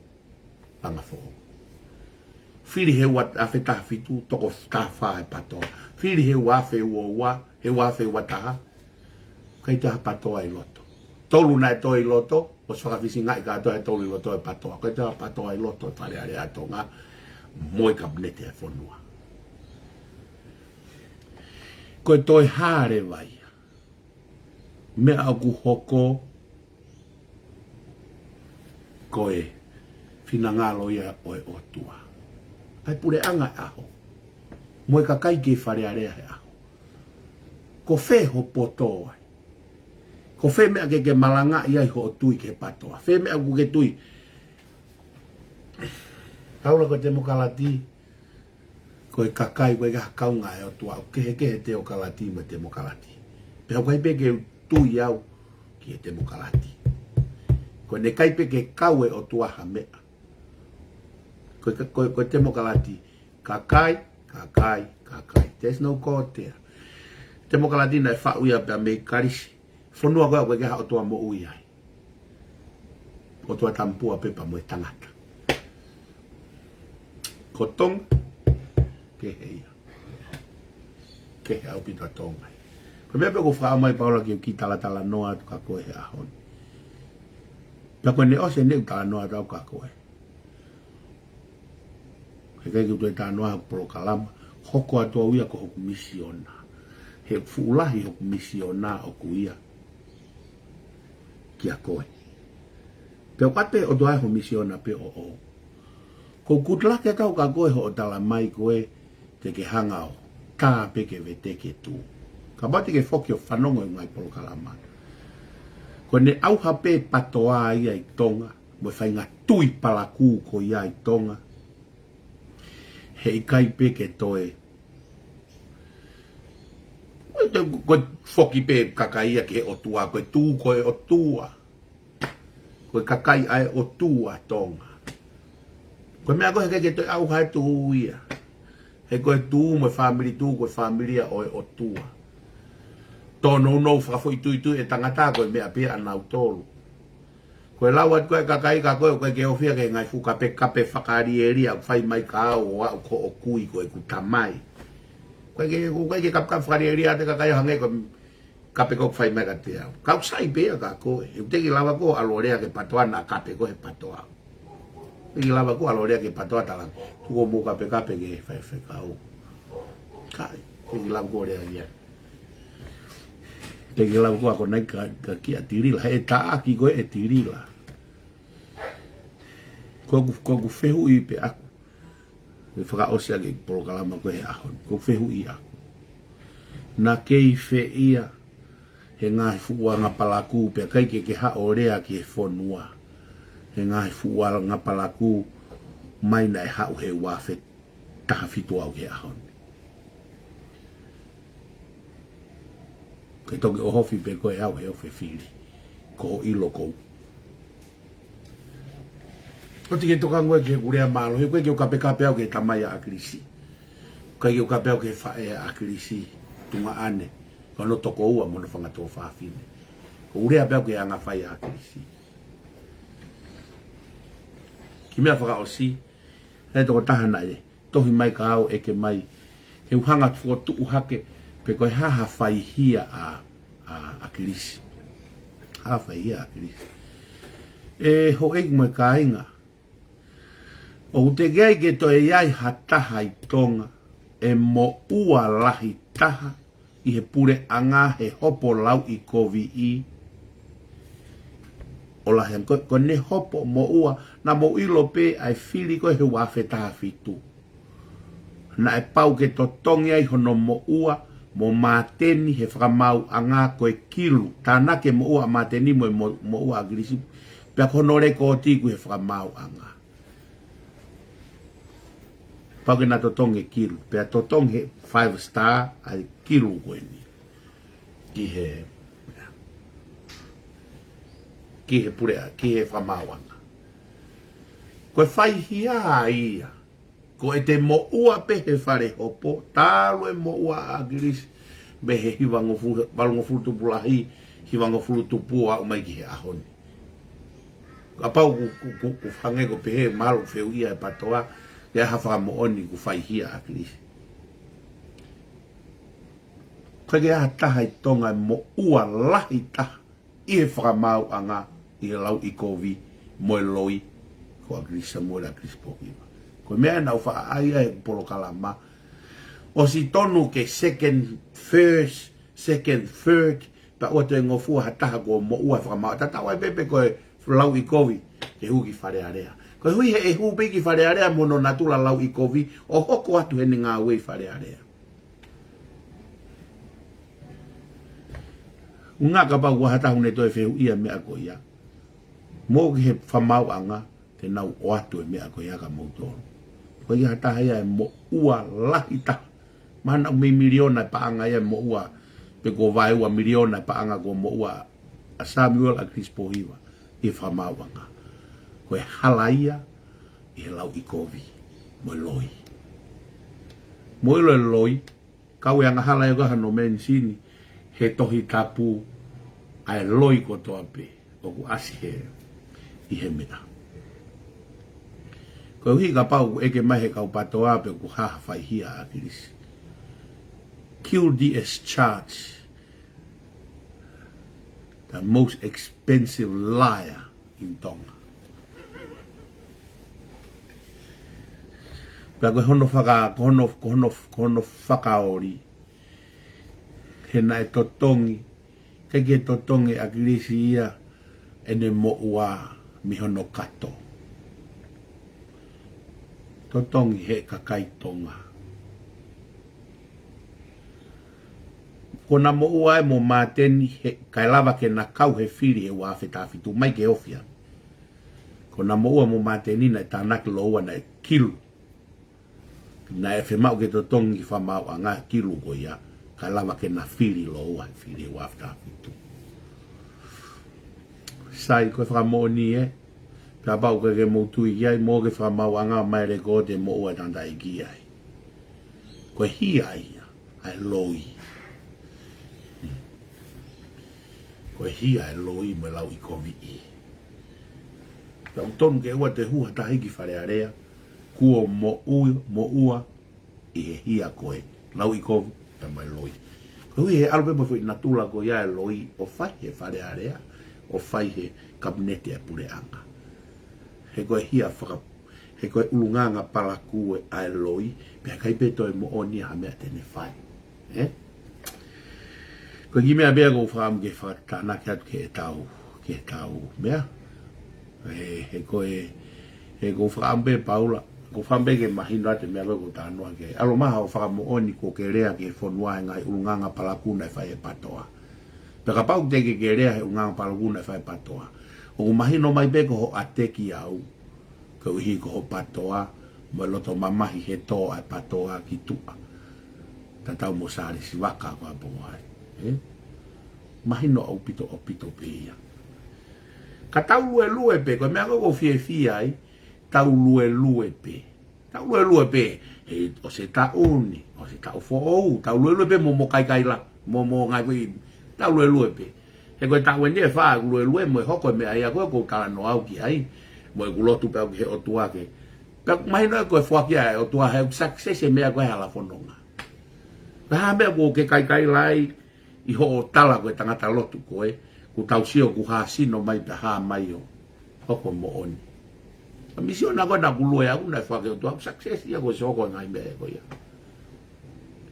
panga fo o. Fili he wat afe ta fitu toko ta fa e patoa. Fili he wafe wa he wafe wataha. Kai ta patoa i loto. Tolu na to i loto, o saka fisi ngai ka to e tolu i loto e patoa. Kai ta patoa i loto tale ale atonga moi kabinete e fonua. Ko toi hare vai. Me aku hoko koe finangalo ia oe otua. Ai pure anga aho. Moe ka kai ke whare area he aho. Ko whe ho potoa. Ko whe mea ke malanga iai ho tui ke patoa. Whe mea ku ke tui. Paula ko te mokalati. Ko e kakai ko e ka kaunga e o tua. Ke he te o kalati me te mokalati. Pea ko pe ke tui au ki te mokalati. Ko ne kai pe ke kau e o tua ha mea. Ko te mokalati, kakai. There's no God there. Te mokalati na e wha uia pia me karisi. Whanua koe koe ke hao toa mo ui ai. O toa tampua pepa mo e tangata. Ko tong, ke heia. Ke hea upita tonga. Ko mea pe ko wha mai paula ki o ki tala noa tu ka koe he ahon. Pea koe ne ose ne utala noa tau ka koe. Kai ki utoi tānoa polo kalama, hoko atua uia ko hoku misiona. He fuulahi hoku misiona o kuia. Kia koe. Peo kate o doai ho misiona pe o. Ko kutlake kau ka koe ho o tala mai koe te ke hangao. Tā pe ke vete ke tū. Ka bati ke foki o whanongo i ngai polo kalama. Ko ne auha pe patoa ia i tonga. Mo whai ngā tui pala kū ko ia i tonga. He kai pe ke toe ko foki pe kakai ke o tua ko tu ko o tua. Ko kakai ai o tua tonga. Ko me ago ke to au hai tu ia. He ko tu mo family tu ko familia o tua. Tono no fa foi tu e tangata ko me apia na tolu. Ko lawat ko kakai ka ko ke ofia ke ngai fu kape fakari eri au fai mai ka o ko o kui ko ku tamai. Ko ke kap fakari eri ate kakai hange ko kape ko fai mai ka te au. Ka sai be ka ko e te ki lawa ko alorea ke patoa na kape ko e patoa. Ki lawa ko alorea ke patoa talang. Tu ko mo kape ke fai ka o. Kai ki lawa ko rea ia. Te ki lawa ko ako nai ka ki atirila e ta aki ko e tirila. Ko fehu I pe aku. Me whaka osia ke polo kalama ko he ahon. Ko fehu I aku. Na kei fe ia. He ngahi fuwa ngapalaku pe kai ke ha orea ki e whonua. He ngahi fuwa ngapalaku mai na e hau he wafe taha fitu au ke ahon. Ke toki o hofi pe ko e au he ofe fili. Ko ilo kou. Ko te ke toka ngoe ke kurea malo, he koe ke o kape au ke tamai a krisi. Koe ke o kape au ke whae a krisi, tunga ane, ko no toko ua mono whangato whaafine. Ko urea peo ke anga whae a krisi. Ki mea whaka osi, he toko tahana e, tohi mai ka au eke mai, he uhanga tuko tuu hake, pe koe haha whai hia a krisi. Haha whai hia a krisi. E ho eik moe ka inga, o te gai ke to e iai hataha I tonga, e mo ua lahi taha, I he pure anga he hopo lau I COVID-i. O lahi an ko ne hopo mo ua, na mo ilo pe ai fili ko he wafe taha fitu. Na e pau ke to tongi ai hono mo ua, mo mateni he whakamau anga ko e kilu. Tāna ke mo ua mateni mo ua agrisi, pia kono re ko tiku he whakamau anga. Pau ke na totonge kilu, pia totonge 5 star ai kilu koe ni. Ki he purea, ki he whamawanga. Koe whai hia ia, ko e te mo ua pe he whare hopo, tālo e mo ua a giris, me he balongo fulu pulahi, hiwango fulu tupua o mai ki he ahoni. Ka pau ku whange ko pe he malo wheu ia e patoa, ya hafa mo oni ku fai hia a krisi. Koe ke aha taha I tonga mo ua lahi taha I he whakamau anga I he lau I kovi mo e loi ko a krisa mo e a krisi pokiwa. Koe mea nau wha aia e polo kalama o si tonu ke second, third pa o te ngofua hataha ko mo ua whakamau tatawa e pepe koe lau I kovi ke huki whare area. Koe hui he hupe ki whare area mono natula lau I kovi o hoko atu hene ngā wei whare area. Ngā ka pau wahata hune toi whehu ia mea ko ia. Mō ki he whamau anga te nau o atu e mea ko ia ka mautoro. Koe ia hataha ia e mo ua lahi taha. Mana me miliona pa anga ia mo ua pe ko vai ua miliona pa anga ko mo ua a Samuel a Crispo hiwa I whamau anga. Koe hala ia I he lau I kovi mo loi. Mo ilo e loi kau e anga hala e kaha no meni sini he tohi tapu ai loi ko toa pe o ku asi he I he mea. Koe hui ka pau eke mai he kau patoa pe ku haha whai hia a kirisi. QDS charge the most expensive liar in Tonga. Pea koe hono whakaori he na e totongi ke totongi a kirisi ia ene mo ua mi hono kato. Totongi he kakai tonga. Kona mo ua e mo mateni he kai lava ke na kau he firi he wafe tafitu mai ke ofia. Kona mo ua mo mateni na tanaki lo ua na e kilu. Na e whemau ke totongi whamau a ngā kilu ko ia Ka lava ke na fili lo wa fili wa afta fitu. Sai ko fra moni ka ba ko ke mo tu ia mo ke fra mawanga mai le ko te mo wa tanda iki ai. Ko hi ai loi. Ko hi ai loi me lau I kovi I. Ka uton ke ua te hua ta hiki whare area, kua mo ua I he hia koe, lau I kovi, ta mai loi. Ko hui he alupe mo fui natula ko ia loi, o fai he whare area, o fai he kabinete e pure anga. He koe hia whaka, he koe ulunganga pala kue ai loi, pia kai peto e mo oni ha mea tene whai. Ko ki mea bea ko wham ke whakatana ke atu ke tau mea. He ko whakambe paula, ko whambe ke mahina te mea ko tānoa ke. Alo maha o whakamo oni ko ke rea ke whonua ngai ulunganga palakuna e whai e patoa. Peka pau te ke rea he ulunganga palakuna e whai e patoa. O ku mahino mai be ko ho ateki au, ko ihi ko ho patoa, mo loto mamahi he tō ai patoa ki tua. Tatau mo sari si waka ko apongai. Mahino au pito o pito pia. Ka tau lue pe, ko mea ko fie ai, tau lue pe. Tau lue pe, o se ta uni, o se ta ufo ou, tau lue pe mo kai la, mo ngai kui, tau lue pe. He koe tau ene e whaa, lue mo e hoko mea ia koe ko kala no au ki ai, mo e kulotu pe au ki he o tuake. Pea mahino e koe fuaki ai, o tua he success e mea koe hala whanonga. Pea mea ko ke kai lai, I ho o tala koe tangata lotu koe, ku tau sio ku hasino mai pe ha mai o hoko mo oni. A misio na koe na kulue au na whake o tua success ia koe se hoko ngai mea koe ia.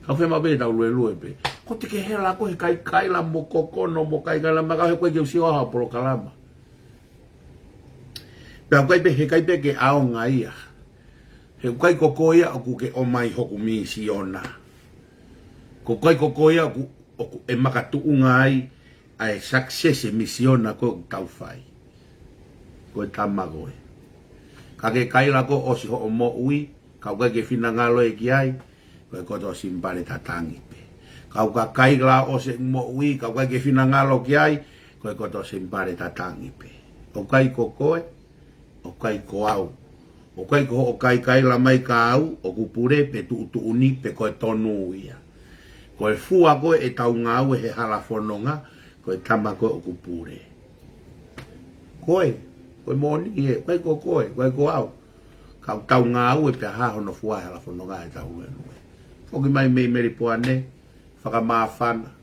Kau whema pe tau lue pe. Ko te ke hela koe kai la mo kokono mo kai la maka he koe ke usio ha polo kalama. Pea koe pe he kai pe ke ao ngai ia. He kai koko ia o ku ke o mai hoku misiona. Ko kai koko ia o e makatu ungai ai success e misiona ko tau fai. Ko tama koe. Ka ke kai la ko o si ho o mo ui, ka ke fina ngalo e ki ai, ko to simpare tatangi pe. Ka kai la o se mo ui, ka ke fina ngalo ki ai, ko to simpare tatangi pe. O kai ko koe, o kai ko au. O kai ko o kai la mai ka au, o kupure pe tu uni pe ko tonu ia. Ko e fua koe e tau ngau he hala whanonga, ko e tama koe o kupure. Koe moni e, koe ko au. Ka tau ngau e pia haho no fua hala whanonga e tau ue. Foki mai mei meri poane, whakamāwhana.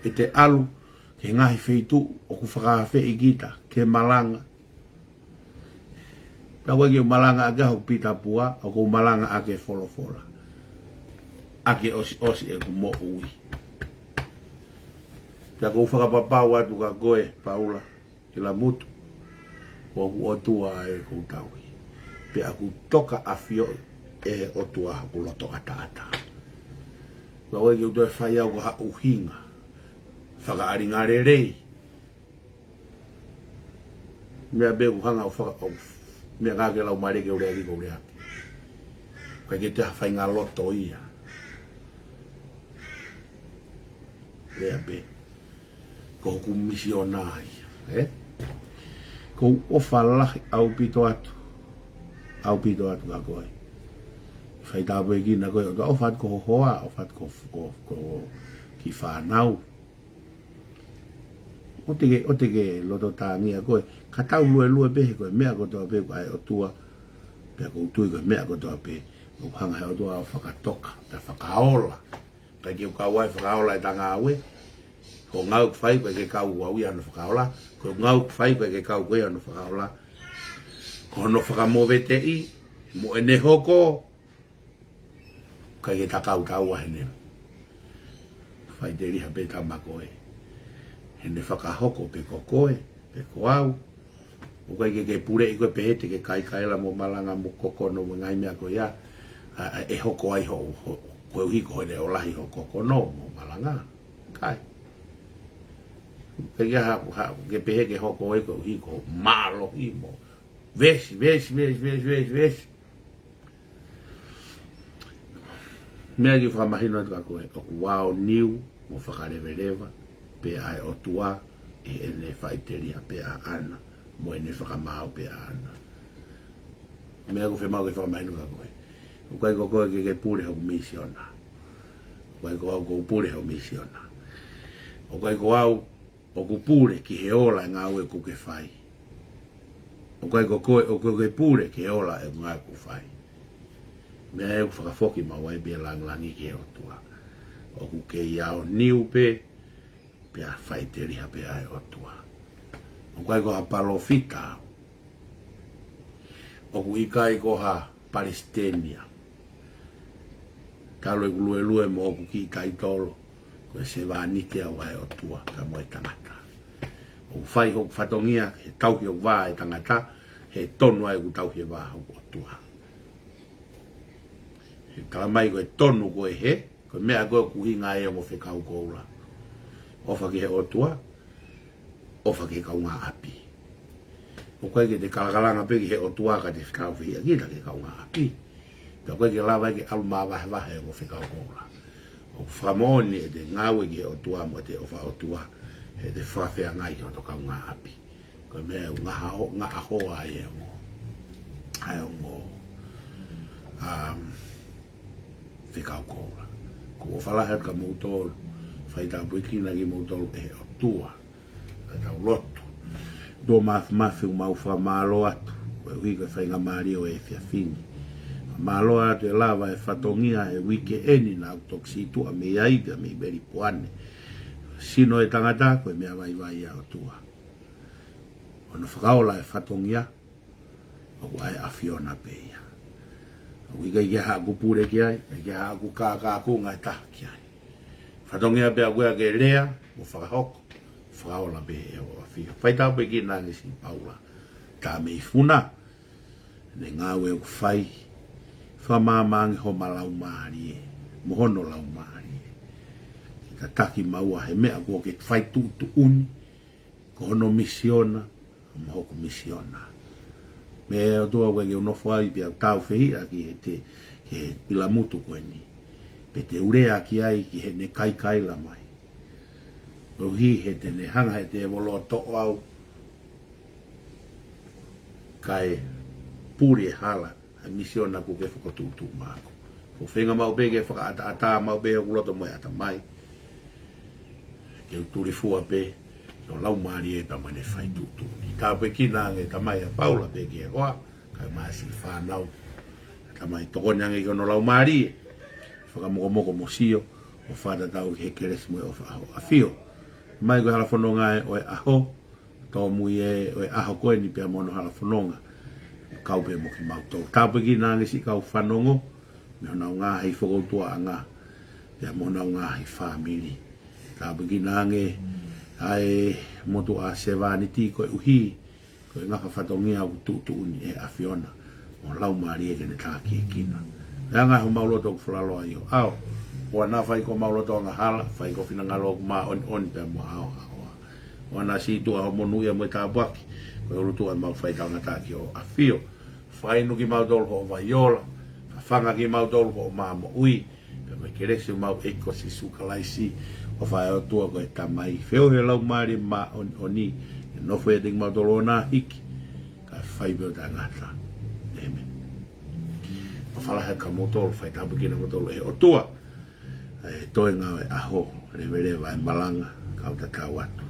E te alu, ke ngahi wheitu, o ku whakawhi I gita, ke malanga. Pia koe ki o malanga ake hau pita pua, o ku malanga ake wholofola. Ake osi e ku mo ui. Pia kou whakapapau atu ka koe, Paula, ki la mutu, o ku otua e kou taui. Pia ku toka awhio e otua ku loto ata. Pia koe ki utoe whai au ka uhinga, whakaaringa rei. Mea be ku hanga o whaka, mea ngake lau mareke urea ki kou rea. Kai ke te hawhai ngā loto ia. Lea be, ko ku misionai, ko ofa lahi au pito atu ka koe. Whai tāpue ki na koe, o ofat ko hoa, ofat ko ki whanau. O te ke loto tāngia koe, ka tau lue pehe koe, mea ko toa pe koe o tua, pia ko tui koe mea ko toa pe, o hanga he o tua o whakatoka, te whakaola. Kai ki u kawai whakaola e tanga awe, ko ngau kwhai koe ke kau wau i anu whakaola, ko ngau kwhai koe ke kau koe anu whakaola, ko no whakamove te I, mo ene hoko, kai ke takau taua hene. Whai te riha pe tama koe, hene whakahoko pe ko koe, pe ko au, o kai ke pure I koe pehete ke kai la mo malanga mo kokono mo ngai mea koe ia, e hoko ai ho, koe uhiko hene o lahi ho kokono mo malanga, kai. Ke pehe ke hoko e koe uhiko, malo himo, vesi. mea ki whakamahino atu kako e oku wao niu mo whakarewelewa pe ai o tua e ene whaiteria pe a ana mo ene whakamao pe a ana mea ku whemau ki whakamahino kako e o kai koko ke pure hau misiona o kai koko pure hau misiona o kai koko o ku pure ki he ola ngā ue ku ke whai o kai koko o ke pure ki he ola e ngā ku whai mea e ku whakafoki ma wai bia langlangi ki he o tua o ku ke iao niu pe a whaiteria pe ai o tua o kai ko ha palofita o ku ikai ko ha Palestina talo e lue mo ku ki kai tolo ko se va nite au ai o tua ka mo e tangata o fai ho fatongia he tau ki o va e tangata he tonu ai ku tau ki va o tua he kalamai ko e tonu ko e he ko mea ko ku hinga e mo fe kau ko ula o fa ki he o tua o fa ki kau ngā api o koe ke te kalakalanga pe ki he o tua ka te whikau whia ki ta ke kau ngā api ka koe ke lawa ke alu maa wahe o whikau kola o whamoni e te ngāwe ki he o tua mo te o wha o tua he te whawhea ngai o to kau ngā api ko mea u ngā ahoa e o ngō whikau kola ko o whalahet ka mautolu whaita puikina ki mautolu e o tua ka tau lotu do mafu mau fa malo atu e wika whainga maari o e whiawhini malo atu e lava e whatongia e wike eni na autoksitua me iaida me beri puane sino e tangata koe mea vai au tua ono whakaola e whatongia o ai awhiona peia o wika i ke haku pure ki ai i ke haku kākāku ngai taha ki ai whatongia pia koe ke rea o whakahoko whakaola be e o awhia. Whaitau pe ki nāngi si paula. Tā mei funa. Ne ngāwe o whai. Whamāmangi ho malau maari e. Mohono lau maari e. Ka taki maua he mea kua ke whai tūtu uni. Ko hono misiona. Mohoko misiona. Me o tua koe ke unofo ai pia tau whehia ki he te he pila mutu koe ni. Pe te urea ki ai ki he ne kai la mai. O hi he te ne hanga he te wolo to'o au kai puri e hala a misiona ku ke whakatutu māko. O whenga mau pe ke whakaata mau pe o kuloto mai ata mai. Ke uturi fua pe o lau maari e pa mane whai tutu. Tā pe ki nānge tamai a paula pe ke hoa kai maasi whanau. Tamai tokonyange ki ono lau maari e. Whakamoko mosio o whatatau he keresimo e o awhio. Mai ko hala whanonga e o e aho, tō mui e o e aho koe ni pia mono hala whanonga, kau pe mo ki mautou. Tāpe ki nāngi si kau whanongo, me hona o ngā hei whakautua a ngā, pia mono o ngā hei whamiri. Tāpe ki nāngi ai motu a sevani ti koe uhi, koe ngaka whatongia au tūtu uni e awhiona, o lau maari e kene tāki e kina. Ea ngā ho mauloto ku whalaloa i o au, o na fai ko mauloto nga hala fai ko fina ngalo ma on pe mo ao o na si tu a monu ia mo ta baki ko rutu a mau fai ta ngata ki o afio fai no ki mau dol ko vaiola fanga ki mau dol ko ma mo ui pe me kere se mau eko si sukalaisi o fai o tu ko ta mai feo he lau mari ma oni no foi ding mau dol na hiki ka fai be ta ngata amen o fala he ka motor fai ta bukina motor e o tua. Toi ngā e aho, rewe rewa e malanga, kau ta kau atu.